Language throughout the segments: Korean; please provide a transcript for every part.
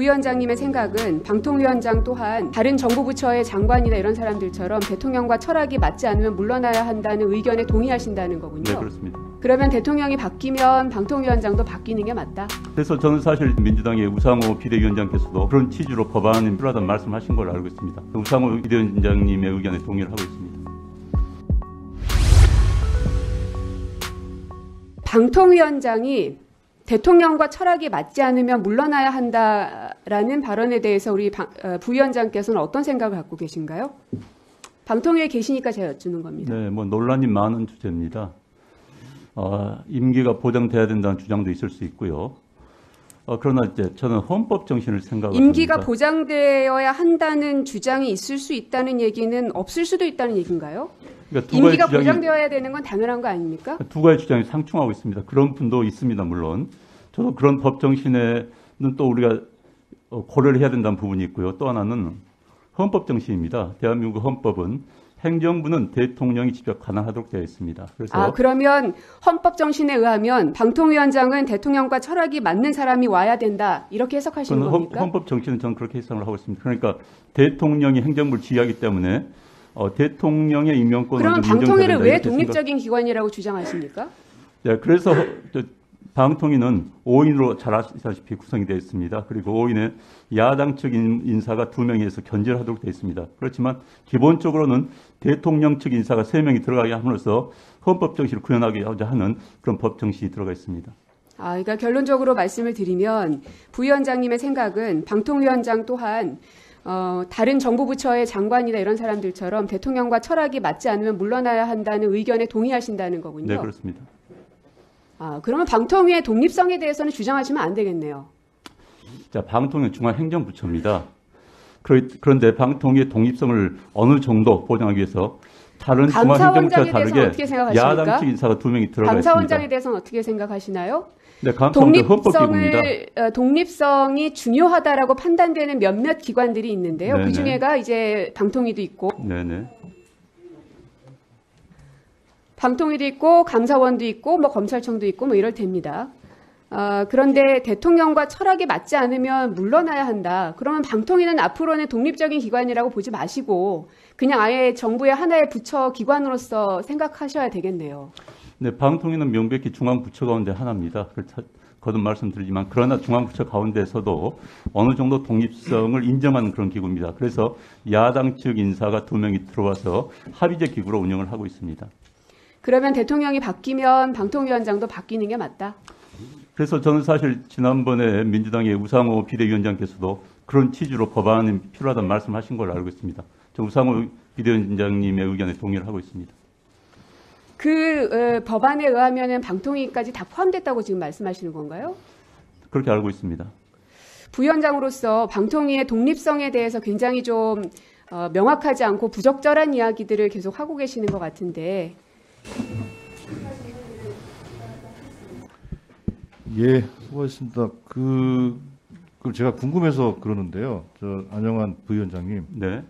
위원장님의 생각은 방통위원장 또한 다른 정부 부처의 장관이나 이런 사람들처럼 대통령과 철학이 맞지 않으면 물러나야 한다는 의견에 동의하신다는 거군요. 네, 그렇습니다. 그러면 대통령이 바뀌면 방통위원장도 바뀌는 게 맞다? 그래서 저는 사실 민주당의 우상호 비대위원장께서도 그런 취지로 법안이 필요하다는 말씀하신 걸로 알고 있습니다. 우상호 비대위원장님의 의견에 동의를 하고 있습니다. 방통위원장이 대통령과 철학이 맞지 않으면 물러나야 한다라는 발언에 대해서 우리 부위원장께서는 어떤 생각을 갖고 계신가요? 방통위에 계시니까 제가 여쭈는 겁니다. 네, 논란이 많은 주제입니다. 임기가 보장돼야 된다는 주장도 있을 수 있고요. 그러나 이제 저는 헌법 정신을 생각합니다. 임기가 보장되어야 한다는 주장이 있을 수 있다는 얘기는 없을 수도 있다는 얘기인가요? 그러니까 임기가 보장되어야 되는 건 당연한 거 아닙니까? 두 가지 주장이 상충하고 있습니다. 그런 분도 있습니다. 물론 저도 그런 법 정신에는 또 우리가 고려를 해야 된다는 부분이 있고요. 또 하나는 헌법 정신입니다. 대한민국 헌법은 행정부는 대통령이 직접 관할하도록 되어 있습니다. 그래서 그러면 헌법 정신에 의하면 방통위원장은 대통령과 철학이 맞는 사람이 와야 된다 이렇게 해석하시는 겁니까? 헌법 정신은 저는 그렇게 해석을 하고 있습니다. 그러니까 대통령이 행정부를 지휘하기 때문에 대통령의 임명권을 그러면 방통위를 왜 독립적인 기관이라고 주장하십니까? 네, 그래서 방통위는 5인으로 잘 아시다시피 구성이 되어 있습니다. 그리고 5인의 야당 측 인사가 2명에서 견제를 하도록 되어 있습니다. 그렇지만 기본적으로는 대통령 측 인사가 3명이 들어가게 함으로써 헌법 정신을 구현하고자 하는 그런 법 정신이 들어가 있습니다. 그러니까 결론적으로 말씀을 드리면 부위원장님의 생각은 방통위원장 또한 다른 정부 부처의 장관이나 이런 사람들처럼 대통령과 철학이 맞지 않으면 물러나야 한다는 의견에 동의하신다는 거군요. 네, 그렇습니다. 그러면 방통위의 독립성에 대해서는 주장하시면 안 되겠네요. 자, 방통위는 중앙행정부처입니다. 그런데 방통위의 독립성을 어느 정도 보장하기 위해서 다른 중앙행정부처와 다르게 야당 측 인사가 2명이 들어가 있습니다. 감사원장에 대해서는 어떻게 생각하시나요? 네, 감사원은 헌법기구입니다. 독립성이 중요하다라고 판단되는 몇몇 기관들이 있는데요. 네네. 그 중에가 이제 방통위도 있고, 네네. 방통위도 있고, 감사원도 있고, 검찰청도 있고, 이럴 테입니다. 그런데 대통령과 철학이 맞지 않으면 물러나야 한다. 그러면 방통위는 앞으로는 독립적인 기관이라고 보지 마시고 그냥 아예 정부의 하나의 부처 기관으로서 생각하셔야 되겠네요. 네, 방통위는 명백히 중앙부처 가운데 하나입니다. 거듭 말씀드리지만 그러나 중앙부처 가운데서도 어느 정도 독립성을 인정하는 그런 기구입니다. 그래서 야당 측 인사가 2명이 들어와서 합의제 기구로 운영을 하고 있습니다. 그러면 대통령이 바뀌면 방통위원장도 바뀌는 게 맞다? 그래서 저는 사실 지난번에 민주당의 우상호 비대위원장께서도 그런 취지로 법안이 필요하다는 말씀하신 걸로 알고 있습니다. 저 우상호 비대위원장님의 의견에 동의를 하고 있습니다. 그 법안에 의하면 방통위까지 다 포함됐다고 지금 말씀하시는 건가요? 그렇게 알고 있습니다. 부위원장으로서 방통위의 독립성에 대해서 굉장히 좀 명확하지 않고 부적절한 이야기들을 계속 하고 계시는 것 같은데. 예, 수고하셨습니다. 그 제가 궁금해서 그러는데요. 안영환 부위원장님. 네.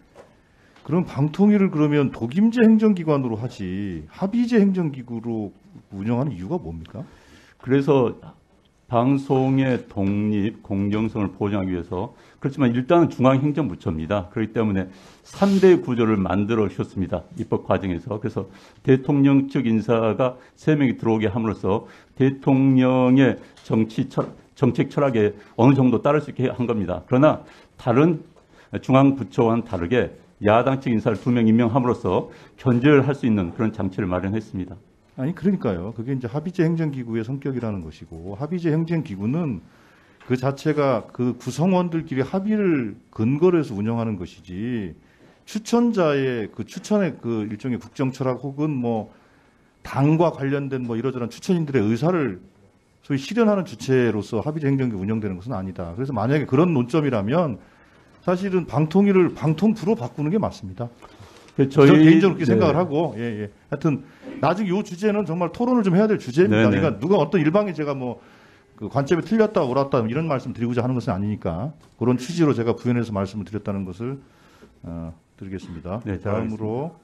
그럼 방통위를 그러면 독임제 행정기관으로 하지 합의제 행정기구로 운영하는 이유가 뭡니까? 그래서 방송의 독립, 공정성을 보장하기 위해서 그렇지만 일단은 중앙행정부처입니다. 그렇기 때문에 3대 구조를 만들어 주셨습니다. 입법 과정에서. 그래서 대통령 측 인사가 3명이 들어오게 함으로써 대통령의 정책 철학에 어느 정도 따를 수 있게 한 겁니다. 그러나 다른 중앙부처와는 다르게 야당 측 인사를 2명 임명함으로써 견제를 할 수 있는 그런 장치를 마련했습니다. 아니 그러니까요. 그게 이제 합의제 행정기구의 성격이라는 것이고 합의제 행정기구는 그 자체가 그 구성원들끼리 합의를 근거로 해서 운영하는 것이지 추천자의 그 추천의 그 일종의 국정철학 혹은 당과 관련된 이러저런 추천인들의 의사를 소위 실현하는 주체로서 합의제 행정기구 운영되는 것은 아니다. 그래서 만약에 그런 논점이라면 사실은 방통위를 방통부로 바꾸는 게 맞습니다. 저는 개인적으로 그렇게 생각을 하고, 하여튼, 나중에 이 주제는 정말 토론을 좀 해야 될 주제입니다. 네네. 그러니까 누가 어떤 일방에 제가 그 관점이 틀렸다, 옳았다, 이런 말씀 드리고자 하는 것은 아니니까, 그런 취지로 제가 부연해서 말씀을 드렸다는 것을, 드리겠습니다. 네, 다음으로,